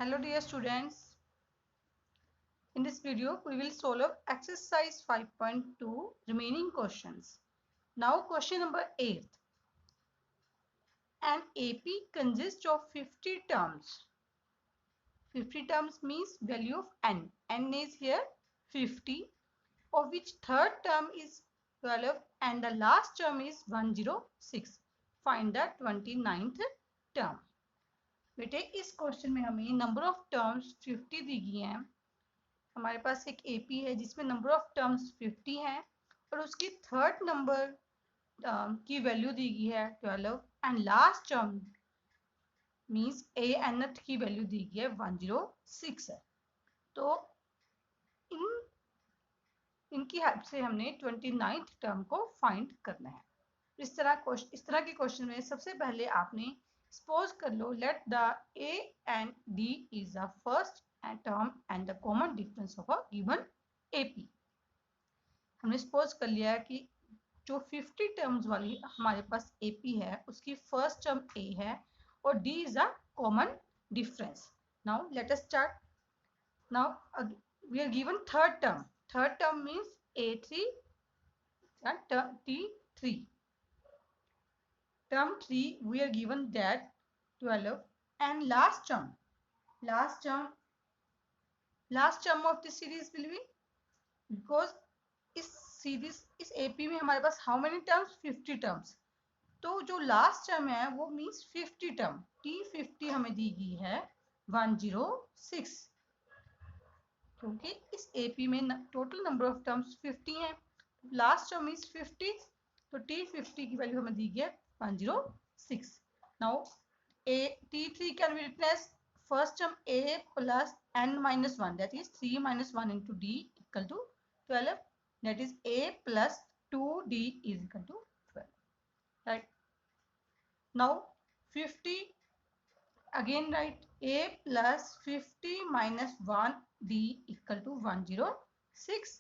Hello dear students. In this video we will solve exercise 5.2 remaining questions. Now question number 8. An AP consists of 50 terms. 50 terms means value of n. N is here 50, of which third term is 12 and the last term is 106. Find the 29th term. बेटे इस question में हमें number of terms 50 दी गई हैं. हमारे पास एक AP है जिसमें नंबर ऑफ टर्म्स 50 हैं और उसकी थर्ड नंबर की वैल्यू दी गई है 12 and last term means A nth की वैल्यू दी गई है 106 है. तो इनकी हेल्प से हमने 29th टर्म को फाइंड करना है. इस तरह के क्वेश्चन में सबसे पहले आपने सपोज कर लो let the A and D is the first term and the common difference of a given AP. हमने सपोज कर लिया है कि जो 50 टर्म्स वाली हमारे पास AP है उसकी फर्स्ट टर्म A है और D is a common difference. Now let us start. Now we are given third term. Third term means A3 and T3. Term 3 we are given that 12 and last term of this series will be because इस AP में हमारे पास how many terms 50 terms. तो जो last term है वो means 50 term T50 हमें दी गई है 106 क्योंकि इस एपी में टोटल नंबर ऑफ टर्म्स 50 हैं. लास्ट टर्म इज 50 तो T50 की वैल्यू हमें दी गई है 106. Now T3 can be written as first term A plus n minus 1 that is 3 minus 1 into D equal to 12 that is A plus 2D is equal to 12. Right. Now 50 again write A plus 50 minus 1D equal to 106.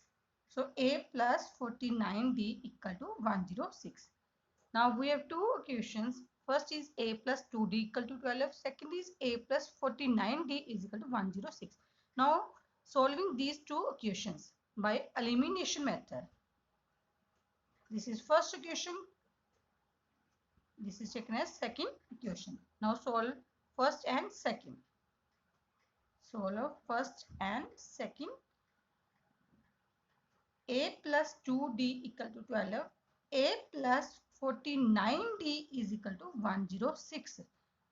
So A plus 49D equal to 106. Now we have two equations. First is A plus 2D equal to 12. Second is A plus 49D is equal to 106. Now solving these two equations by elimination method. This is first equation. This is taken as second equation. Now solve first and second. Solve first and second. A plus 2D equal to 12. A plus 49D is equal to 106.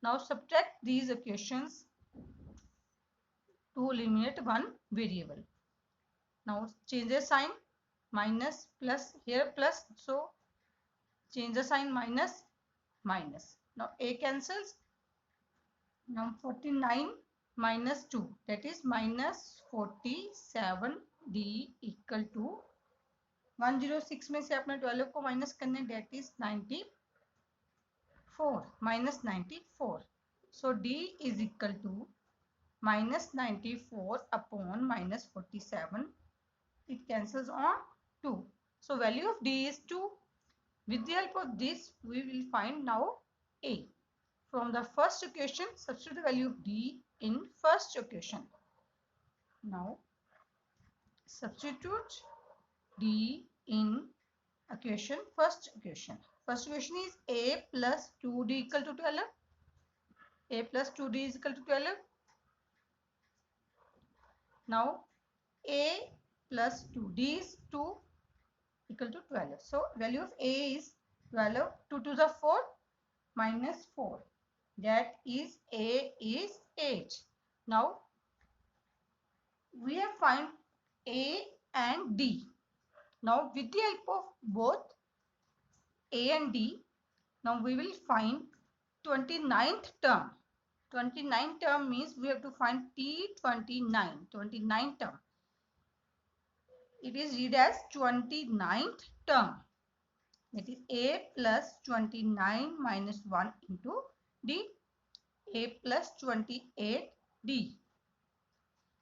Now subtract these equations to eliminate one variable. Now change the sign, minus plus, here plus, so change the sign, minus minus. Now A cancels. Now 49 minus 2 that is minus 47D equal to 106 में से अपने 12 को minus करने date is 94 minus 94. So D is equal to minus 94 upon minus 47. It cancels on 2. So value of D is 2. With the help of this we will find now A. From the first equation substitute the value of D in first equation. Now substitute D in equation first equation. First equation is A plus 2D equal to 12. A plus 2D is equal to 12. Now A plus 2D is 2 equal to 12. So value of A is 12. 2 to the 4 minus 4. That is A is 8. Now we have find A and D. Now with the help of both A and D, now we will find 29th term. 29th term means we have to find T29. 29th term. It is read as 29th term. That is A plus 29 minus 1 into D. A plus 28D.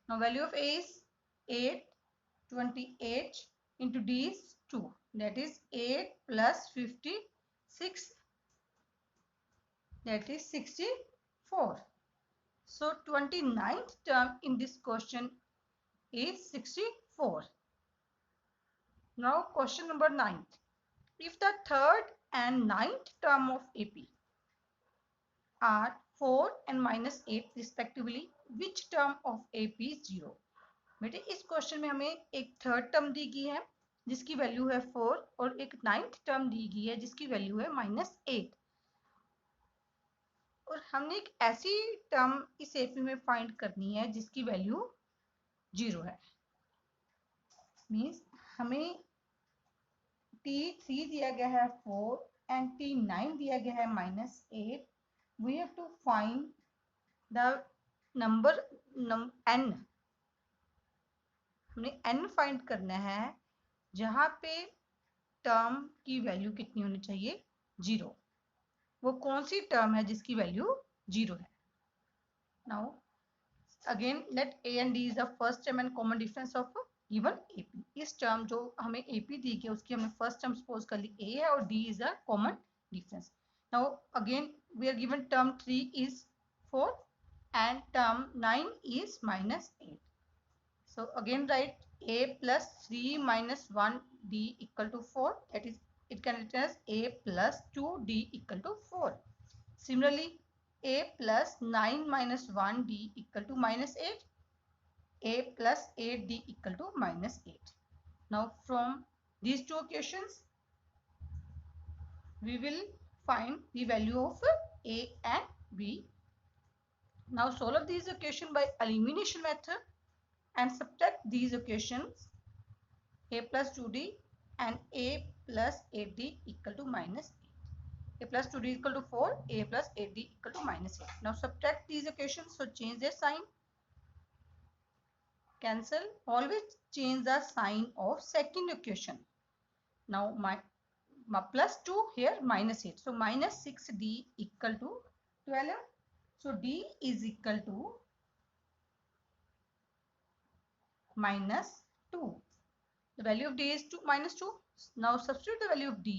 Now value of A is 8. 28 into D is 2. That is 8 plus 56. That is 64. So 29th term in this question is 64. Now question number 9. If the third and ninth term of AP are 4 and minus 8 respectively, which term of AP is 0? बेटे इस question में हमें एक third term दी गई है जिसकी value है 4 और एक नाइन्थ टर्म दी गई है जिसकी वैल्यू है -8 और हमने एक ऐसी टर्म इस एपी में फाइंड करनी है जिसकी वैल्यू 0 है। मीन्स हमें T3 दिया गया है 4 एंड T9 दिया गया है -8। We have to find the number n। हमने n फाइंड करना है जहां पे टर्म की वैल्यू कितनी होनी चाहिए 0। वो कौन सी टर्म है जिसकी वैल्यू 0 है। Now again let a and d is the first term and common difference of given AP। इस टर्म जो हमें AP दी गई उसकी हमने फर्स्ट टर्म सपोज कर ली a है और d is the common difference. Now again we are given term 3 is 4 and term 9 is -8. So again write a plus 3 minus 1d equal to 4. That is, it can written as a plus 2d equal to 4. Similarly, a plus 9 minus 1d equal to -8. A plus 8d equal to -8. Now from these two equations, we will find the value of a and b. Now solve these equations by elimination method and subtract these equations a plus 2d and a plus 8d equal to -8. A plus 2d equal to 4, a plus 8d equal to -8. Now subtract these equations, so change their sign. Cancel. Always change the sign of second equation. Now my plus 2 here -8. So -6d equal to 12. So d is equal to -2. The value of d is -2. Now substitute the value of d.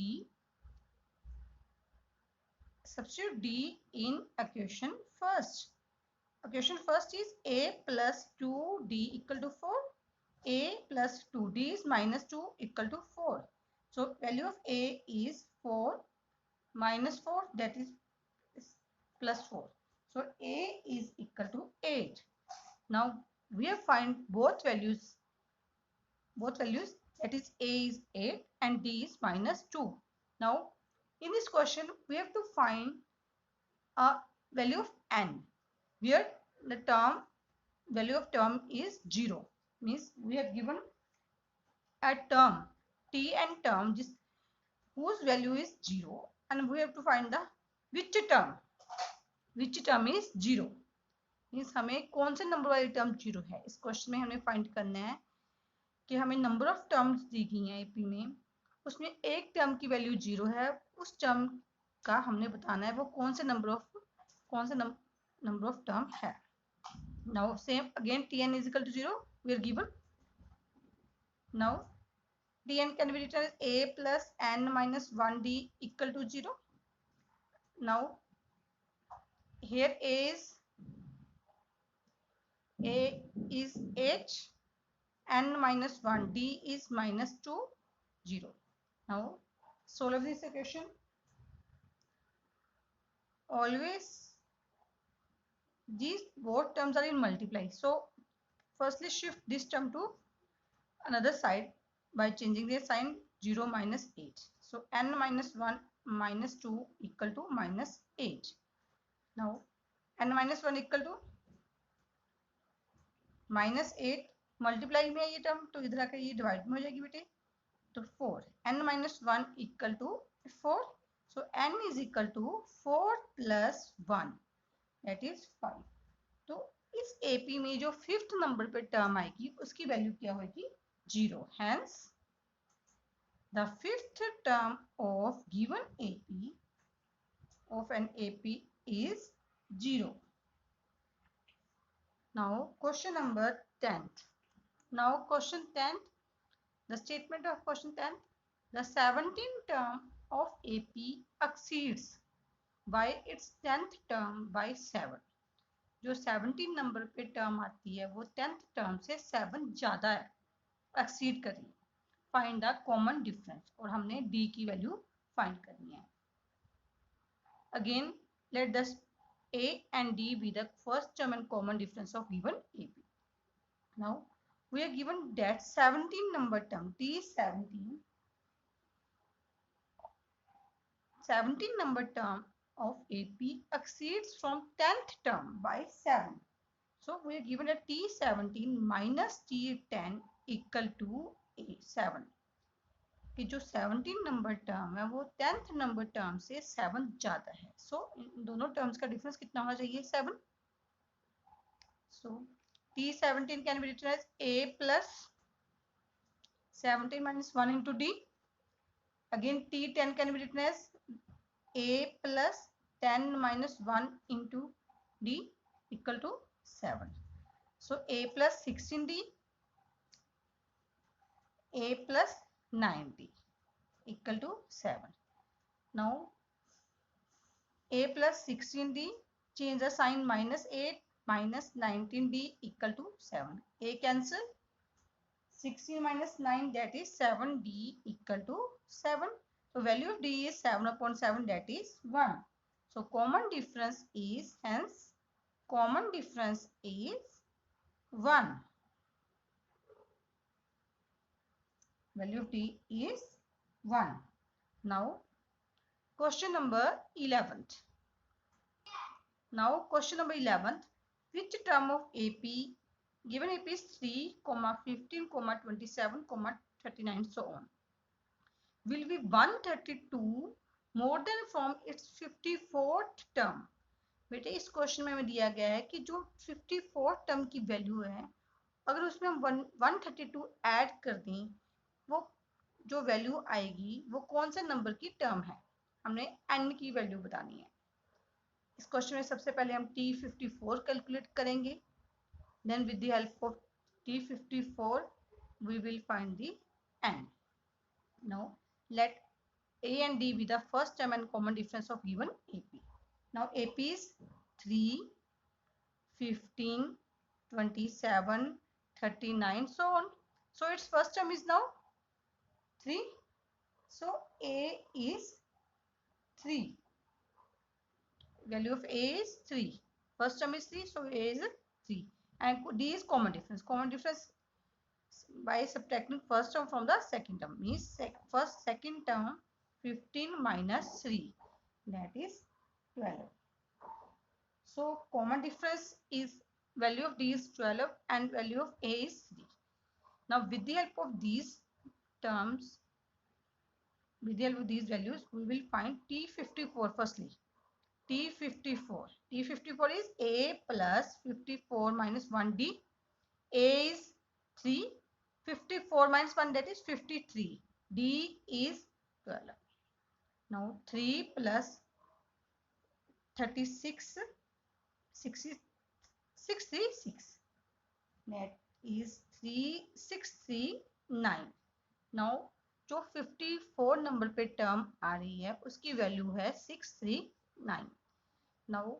Substitute d in equation first. Equation first is a plus 2d equal to 4. A plus 2d is -2 equal to 4. So value of a is 4 minus 4, that is plus 4. So a is equal to 8. Now we have find both values, that is a is 8 and d is -2. Now in this question we have to find a value of n where the value of term is 0. Means we have given a term t and term whose value is 0 and we have to find the which term is 0. Means हमें कौन से number वाली term 0 है इस question में हमें find करना है कि हमें नंबर ऑफ टर्म्स दी गई हैं एपी में, उसमें एक टर्म की वैल्यू 0 है, उस टर्म का हमने बताना है वो कौन से नंबर ऑफ टर्म है। Now same again tn is equal to 0 we are given. Now tn can be written as a plus n minus 1d equal to 0. Now here a is h, n minus 1, d is -2, 0. Now solve this equation. Always these both terms are in multiply, so firstly shift this term to another side by changing their sign 0 minus 8. So n minus 1 minus 2 equal to -8. Now n minus 1 equal to -8, multiply में है ये term तो इधर आकर ये divide में हो जाएगी बेटे, तो 4 n minus 1 equal to 4. So n is equal to 4 plus 1, that is 5. तो इस AP में जो फिफ्थ नंबर पे टर्म आएगी उसकी वैल्यू क्या होगी 0. Hence the fifth term of given AP of an AP is 0. Now question number 10. Now question 10, the statement of question 10, the 17th term of AP exceeds by its 10th term by 7. जो 17 number पे term आती है वो 10th term से 7 ज्यादा है, exceed कर रही है। फाइंड द कॉमन डिफरेंस, और हमने डी की वैल्यू फाइंड करनी है। Again let the a and d be the first term and common difference of given AP. Now we are given that 17 number term T17, 17 number term of AP exceeds from 10th term by 7. So we are given a T17 minus T10 equal to A7, कि जो 17 number term है वो 10th number term से 7 ज्यादा है। सो इन दोनों terms का difference कितना होना चाहिए? 7। So T17 can be written as A plus 17 minus 1 into D. Again T10 can be written as A plus 10 minus 1 into D equal to 7. So A plus 16D, A plus 9D equal to 7. Now A plus 16D, change the sign, minus 8 minus 19D equal to 7. A cancel, 16 minus 9, that is 7D equal to 7. So value of D is 7 upon 7, that is 1. So common difference is, hence common difference is 1. Value of D is 1. Now question number 11th. Now question number 11th. Which term of AP, given AP is 3, 15, 27, 39, so on, will be 132 more than from its 54th term? बेटे इस question में हमें दिया गया है कि जो 54th term की वैल्यू है, अगर उसमें हम 132 ऐड कर दें, वो जो वैल्यू आएगी वो कौन से नंबर की टर्म है? हमने n की वैल्यू बतानी है। इस क्वेश्चन में सबसे पहले हम T54 कैलकुलेट करेंगे, then with the help of T54 we will find the n. Now let A and D be the first term and common difference of given AP. Now AP is 3, 15, 27, 39, so on. So its first term is now 3. So A is 3. Value of A is 3. First term is 3, so A is 3. And D is common difference. Common difference by subtracting first term from the second term means second term 15 minus 3, that is 12. So common difference is value of D is 12 and value of A is 3. Now with the help of these terms, with the help of these values, we will find T54 firstly. T54 is A plus 54 minus 1D. A is 3, 54 minus 1, that is 53. D is 12. Now 3 plus 36, 636, that is 3639. Now जो 54 number पे term आ रही है उसकी value है 639. Now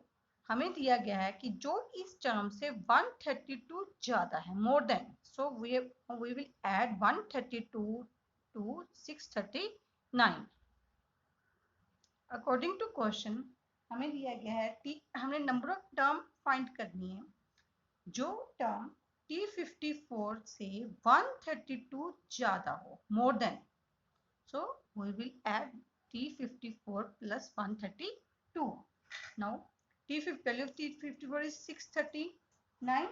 हमें दिया गया है कि जो इस टर्म से 132 ज्यादा है, more than, so we will add 132 to 639. According to question हमें दिया गया है हमने नंबर ऑफ टर्म फाइंड करनी है जो टर्म T54 से 132 ज्यादा हो, more than. So we will add T54 plus 132. Now value of T54 is 639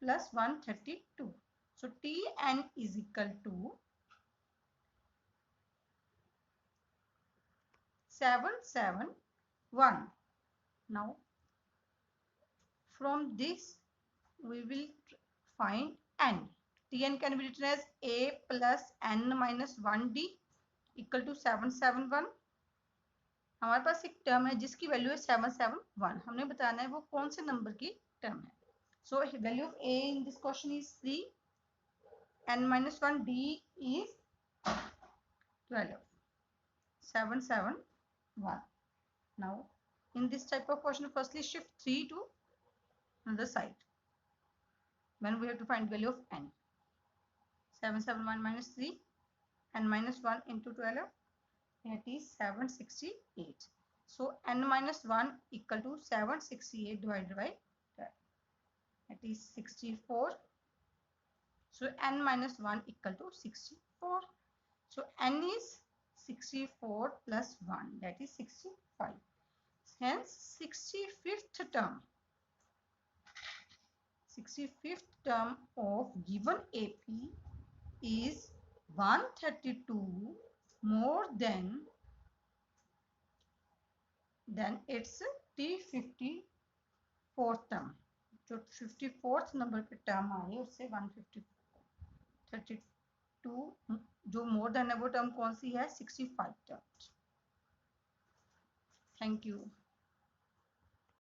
plus 132. So Tn is equal to 771. Now from this we will find n. Tn can be written as A plus n minus 1D equal to 771. हमारे पास एक term है जिसकी value है 771. हमने बताना है वो कौन से नंबर की टर्म है. So value of A in this question is 3, n minus 1, D is 12, 771. Now in this type of question, firstly shift 3 to another side when we have to find value of n. 771 minus 3, n minus 1 into 12, that is 768. So n minus 1 equal to 768 divided by 12, that is 64. So n minus 1 equal to 64. So n is 64 plus 1, that is 65. Hence 65th term of given AP is 132 more than its T54th term. जो 54th number पे term आ रही है उससे 132 जो more than है वो term कौन सी है 65 टर्म. Thank you.